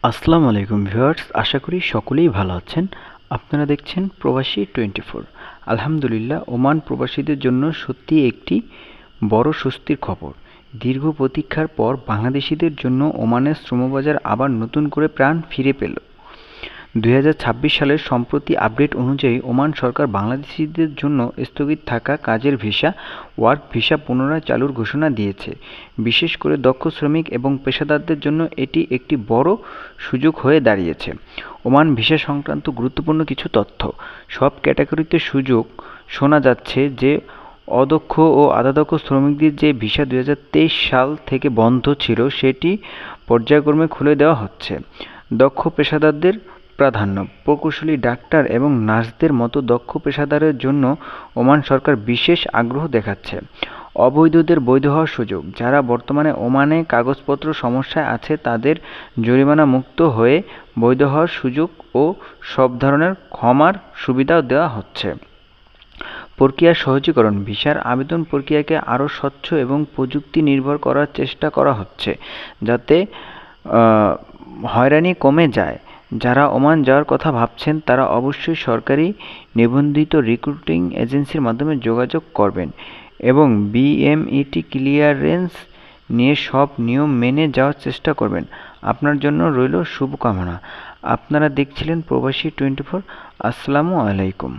আসসালামু আলাইকুম ভিউয়ার্স, আশা করি সকলেই ভালো আছেন। আপনারা দেখছেন প্রবাসী 24। আলহামদুলিল্লাহ, ওমান প্রবাসীদের জন্য সত্যি একটি বড় স্বস্তির খবর। দীর্ঘ প্রতীক্ষার পর বাংলাদেশিদের জন্য ওমানের শ্রমবাজার আবার নতুন করে প্রাণ ফিরে পেল। 2026 সালের সম্প্রতি আপডেট অনুযায়ী ওমান সরকার বাংলাদেশিদের জন্য স্থগিত থাকা কাজের ভিসা, ওয়ার্ক ভিসা পুনরায় চালুর ঘোষণা দিয়েছে। বিশেষ করে দক্ষ শ্রমিক এবং পেশাদারদের জন্য এটি একটি বড় সুযোগ হয়ে দাঁড়িয়েছে। ওমান ভিসা সংক্রান্ত গুরুত্বপূর্ণ কিছু তথ্য। সব ক্যাটাগরিতে সুযোগ। শোনা যাচ্ছে যে অদক্ষ ও আধাদক্ষ শ্রমিকদের যে ভিসা 2023 সাল থেকে বন্ধ ছিল সেটি পর্যায়ক্রমে খুলে দেওয়া হচ্ছে। দক্ষ পেশাদারদের প্রাধান্য। প্রকৌশলী, ডাক্তার এবং নার্সদের মতো দক্ষ পেশাদারের জন্য ওমান সরকার বিশেষ আগ্রহ দেখাচ্ছে। অবৈধদের বৈধ হওয়ার সুযোগ। যারা বর্তমানে ওমানে কাগজপত্র সমস্যায় আছে তাদের জরিমানা মুক্ত হয়ে বৈধ হওয়ার সুযোগ ও সব ধরনের ক্ষমার সুবিধাও দেওয়া হচ্ছে। প্রক্রিয়া সহজীকরণ। ভিসার আবেদন প্রক্রিয়াকে আরও স্বচ্ছ এবং প্রযুক্তি নির্ভর করার চেষ্টা করা হচ্ছে, যাতে হয়রানি কমে যায়। যারা ওমান যাওয়ার কথা ভাবছেন তারা অবশ্যই সরকারি নিবন্ধিত রিক্রুটিং এজেন্সির মাধ্যমে যোগাযোগ করবেন এবং বিএমইটি ক্লিয়ারেন্স নিয়ে সব নিয়ম মেনে যাওয়ার চেষ্টা করবেন। আপনার জন্য রইল শুভকামনা। আপনারা দেখছিলেন প্রবাসী 24। আসসালামু আলাইকুম।